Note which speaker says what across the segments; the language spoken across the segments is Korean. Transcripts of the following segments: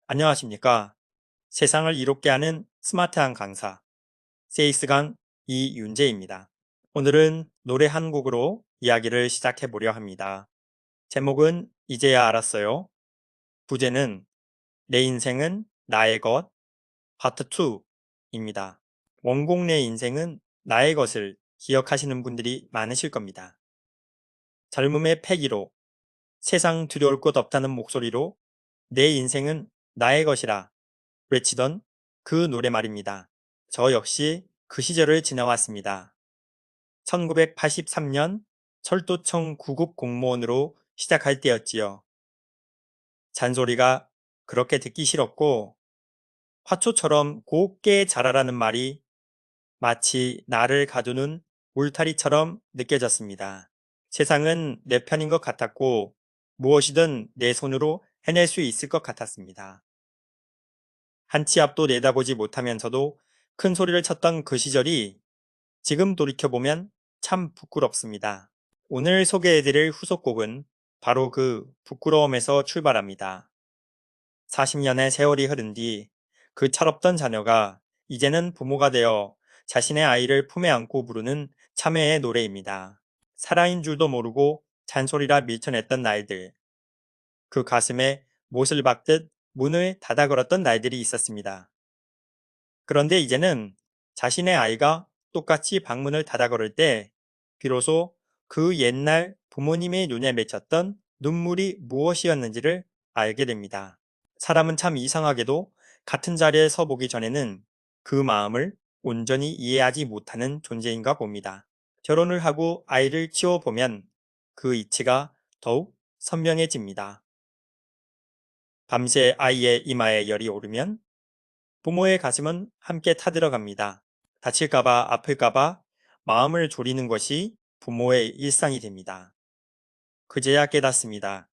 Speaker 1: 안녕하십니까. 세상을 이롭게 하는 스마트한 강사, 세이스강 이윤재입니다. 오늘은 노래 한 곡으로 이야기를 시작해 보려 합니다. 제목은 이제야 알았어요. 부제는 내 인생은 나의 것, 파트 2입니다. 원곡 내 인생은 나의 것을 기억하시는 분들이 많으실 겁니다. 젊음의 패기로 세상 두려울 것 없다는 목소리로 내 인생은 나의 것이라 외치던 그 노래 말입니다. 저 역시 그 시절을 지나왔습니다. 1983년 철도청 구급 공무원으로 시작할 때였지요. 잔소리가 그렇게 듣기 싫었고 화초처럼 곱게 자라라는 말이 마치 나를 가두는 울타리처럼 느껴졌습니다. 세상은 내 편인 것 같았고 무엇이든 내 손으로 해낼 수 있을 것 같았습니다. 한 치 앞도 내다보지 못하면서도 큰 소리를 쳤던 그 시절이 지금 돌이켜보면 참 부끄럽습니다. 오늘 소개해드릴 후속곡은 바로 그 부끄러움에서 출발합니다. 40년의 세월이 흐른 뒤 그 철없던 자녀가 이제는 부모가 되어 자신의 아이를 품에 안고 부르는 참회의 노래입니다. 사랑인 줄도 모르고 잔소리라 밀쳐냈던 날들, 그 가슴에 못을 박듯 문을 닫아 걸었던 날들이 있었습니다. 그런데 이제는 자신의 아이가 똑같이 방문을 닫아 걸을 때 비로소 그 옛날 부모님의 눈에 맺혔던 눈물이 무엇이었는지를 알게 됩니다. 사람은 참 이상하게도 같은 자리에 서보기 전에는 그 마음을 온전히 이해하지 못하는 존재인가 봅니다. 결혼을 하고 아이를 키워보면 그 이치가 더욱 선명해집니다. 밤새 아이의 이마에 열이 오르면 부모의 가슴은 함께 타들어갑니다. 다칠까봐 아플까봐 마음을 졸이는 것이 부모의 일상이 됩니다. 그제야 깨닫습니다.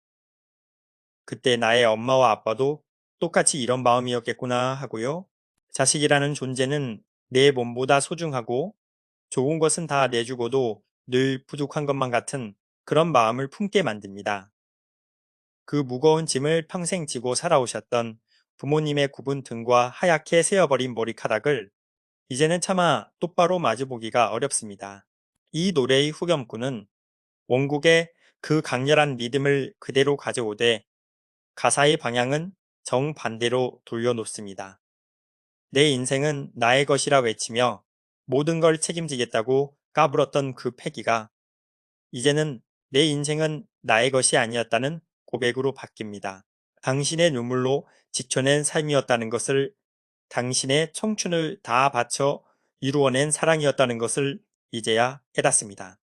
Speaker 1: 그때 나의 엄마와 아빠도 똑같이 이런 마음이었겠구나 하고요. 자식이라는 존재는 내 몸보다 소중하고 좋은 것은 다 내주고도 늘 부족한 것만 같은 그런 마음을 품게 만듭니다. 그 무거운 짐을 평생 지고 살아오셨던 부모님의 굽은 등과 하얗게 세어버린 머리카락을 이제는 차마 똑바로 마주보기가 어렵습니다. 이 노래의 후렴구는 원곡의 그 강렬한 리듬을 그대로 가져오되 가사의 방향은 정반대로 돌려놓습니다. 내 인생은 나의 것이라 외치며 모든 걸 책임지겠다고 까불었던 그 패기가 이제는 내 인생은 나의 것이 아니었다는 고백으로 바뀝니다. 당신의 눈물로 지켜낸 삶이었다는 것을, 당신의 청춘을 다 바쳐 이루어낸 사랑이었다는 것을 이제야 깨닫습니다.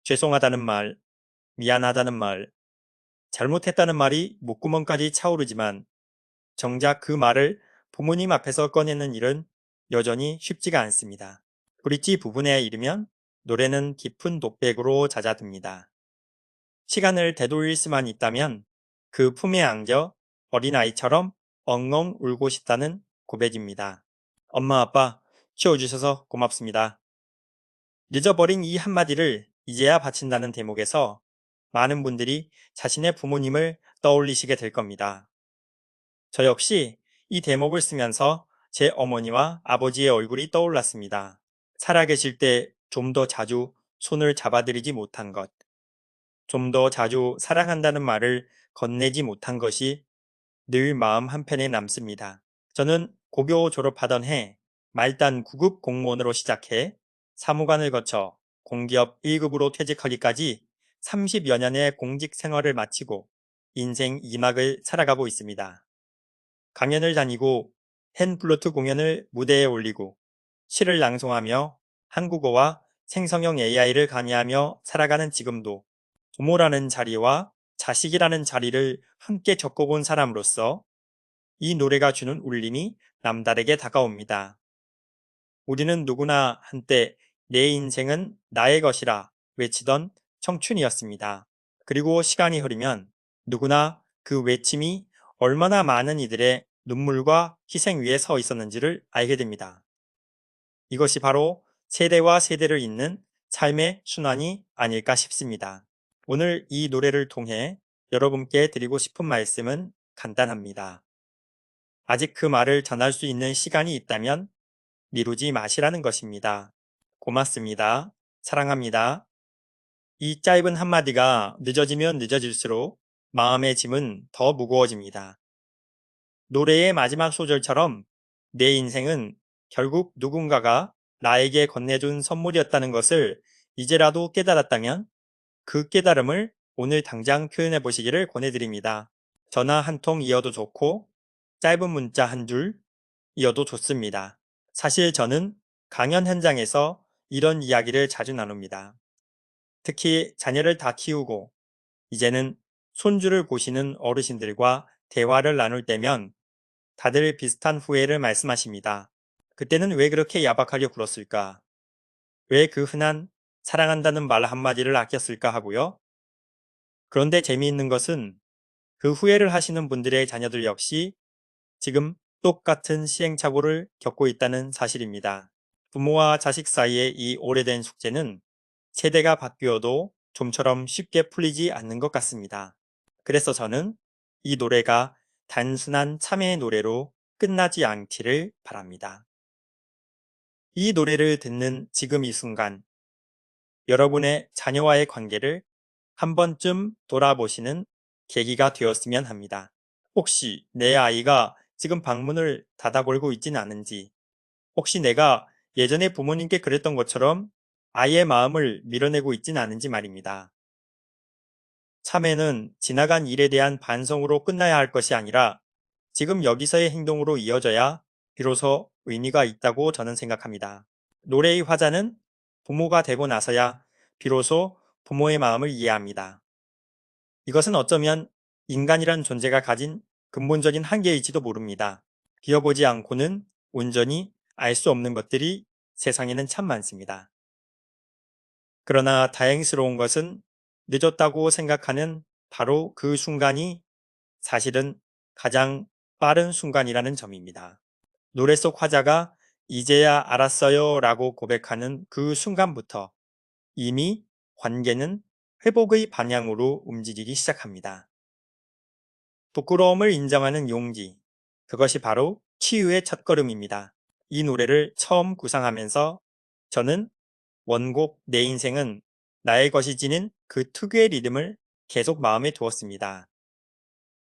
Speaker 1: 죄송하다는 말, 미안하다는 말, 잘못했다는 말이 목구멍까지 차오르지만 정작 그 말을 부모님 앞에서 꺼내는 일은 여전히 쉽지가 않습니다. 브릿지 부분에 이르면 노래는 깊은 독백으로 잦아듭니다. 시간을 되돌릴 수만 있다면 그 품에 안겨 어린아이처럼 엉엉 울고 싶다는 고백입니다. 엄마 아빠 키워주셔서 고맙습니다. 늦어버린 이 한마디를 이제야 바친다는 대목에서 많은 분들이 자신의 부모님을 떠올리시게 될 겁니다. 저 역시 이 대목을 쓰면서 제 어머니와 아버지의 얼굴이 떠올랐습니다. 살아계실 때 좀 더 자주 손을 잡아드리지 못한 것, 좀 더 자주 사랑한다는 말을 건네지 못한 것이 늘 마음 한편에 남습니다. 저는 고교 졸업하던 해 말단 9급 공무원으로 시작해 사무관을 거쳐 공기업 1급으로 퇴직하기까지 30여 년의 공직 생활을 마치고 인생 2막을 살아가고 있습니다. 강연을 다니고 헨플루트 공연을 무대에 올리고 시를 낭송하며 한국어와 생성형 AI를 강의하며 살아가는 지금도 부모라는 자리와 자식이라는 자리를 함께 겪어본 사람으로서 이 노래가 주는 울림이 남다르게 다가옵니다. 우리는 누구나 한때 내 인생은 나의 것이라 외치던 청춘이었습니다. 그리고 시간이 흐르면 누구나 그 외침이 얼마나 많은 이들의 눈물과 희생 위에 서 있었는지를 알게 됩니다. 이것이 바로 세대와 세대를 잇는 삶의 순환이 아닐까 싶습니다. 오늘 이 노래를 통해 여러분께 드리고 싶은 말씀은 간단합니다. 아직 그 말을 전할 수 있는 시간이 있다면 미루지 마시라는 것입니다. 고맙습니다. 사랑합니다. 이 짧은 한마디가 늦어지면 늦어질수록 마음의 짐은 더 무거워집니다. 노래의 마지막 소절처럼 내 인생은 결국 누군가가 나에게 건네준 선물이었다는 것을 이제라도 깨달았다면 그 깨달음을 오늘 당장 표현해 보시기를 권해드립니다. 전화 한 통 이어도 좋고 짧은 문자 한 줄 이어도 좋습니다. 사실 저는 강연 현장에서 이런 이야기를 자주 나눕니다. 특히 자녀를 다 키우고 이제는 손주를 보시는 어르신들과 대화를 나눌 때면 다들 비슷한 후회를 말씀하십니다. 그때는 왜 그렇게 야박하게 굴었을까? 왜 그 흔한 사랑한다는 말 한마디를 아꼈을까 하고요. 그런데 재미있는 것은 그 후회를 하시는 분들의 자녀들 역시 지금 똑같은 시행착오를 겪고 있다는 사실입니다. 부모와 자식 사이의 이 오래된 숙제는 세대가 바뀌어도 좀처럼 쉽게 풀리지 않는 것 같습니다. 그래서 저는 이 노래가 단순한 참회의 노래로 끝나지 않기를 바랍니다. 이 노래를 듣는 지금 이 순간, 여러분의 자녀와의 관계를 한 번쯤 돌아보시는 계기가 되었으면 합니다. 혹시 내 아이가 지금 방문을 닫아걸고 있지는 않은지, 혹시 내가 예전에 부모님께 그랬던 것처럼 아이의 마음을 밀어내고 있지는 않은지 말입니다. 참회는 지나간 일에 대한 반성으로 끝나야 할 것이 아니라 지금 여기서의 행동으로 이어져야 비로소 의미가 있다고 저는 생각합니다. 노래의 화자는 부모가 되고 나서야 비로소 부모의 마음을 이해합니다. 이것은 어쩌면 인간이란 존재가 가진 근본적인 한계일지도 모릅니다. 비워보지 않고는 온전히 알 수 없는 것들이 세상에는 참 많습니다. 그러나 다행스러운 것은 늦었다고 생각하는 바로 그 순간이 사실은 가장 빠른 순간이라는 점입니다. 노래 속 화자가 이제야 알았어요 라고 고백하는 그 순간부터 이미 관계는 회복의 방향으로 움직이기 시작합니다. 부끄러움을 인정하는 용기. 그것이 바로 치유의 첫걸음입니다. 이 노래를 처음 구상하면서 저는 원곡 내 인생은 나의 것이지는 그 특유의 리듬을 계속 마음에 두었습니다.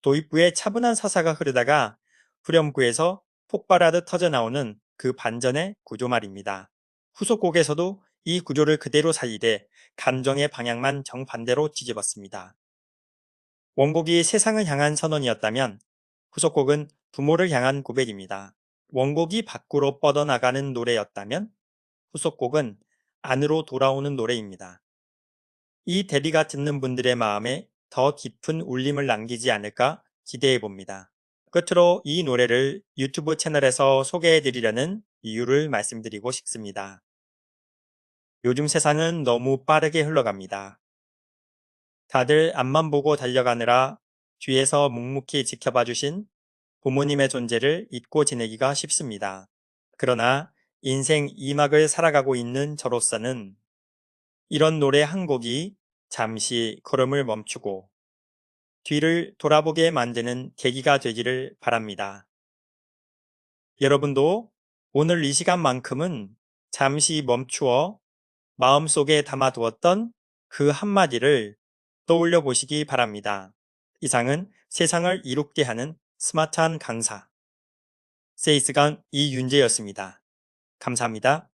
Speaker 1: 도입부에 차분한 서사가 흐르다가 후렴구에서 폭발하듯 터져나오는 그 반전의 구조 말입니다. 후속곡에서도 이 구조를 그대로 살리되 감정의 방향만 정반대로 뒤집었습니다. 원곡이 세상을 향한 선언이었다면 후속곡은 부모를 향한 고백입니다. 원곡이 밖으로 뻗어나가는 노래였다면 후속곡은 안으로 돌아오는 노래입니다. 이 대리가 듣는 분들의 마음에 더 깊은 울림을 남기지 않을까 기대해 봅니다. 끝으로 이 노래를 유튜브 채널에서 소개해 드리려는 이유를 말씀드리고 싶습니다. 요즘 세상은 너무 빠르게 흘러갑니다. 다들 앞만 보고 달려가느라 뒤에서 묵묵히 지켜봐 주신 부모님의 존재를 잊고 지내기가 쉽습니다. 그러나 인생 2막을 살아가고 있는 저로서는 이런 노래 한 곡이 잠시 걸음을 멈추고 뒤를 돌아보게 만드는 계기가 되기를 바랍니다. 여러분도 오늘 이 시간만큼은 잠시 멈추어 마음속에 담아두었던 그 한마디를 떠올려 보시기 바랍니다. 이상은 세상을 이롭게 하는 스마트한 강사 세이스강 이윤재였습니다. 감사합니다.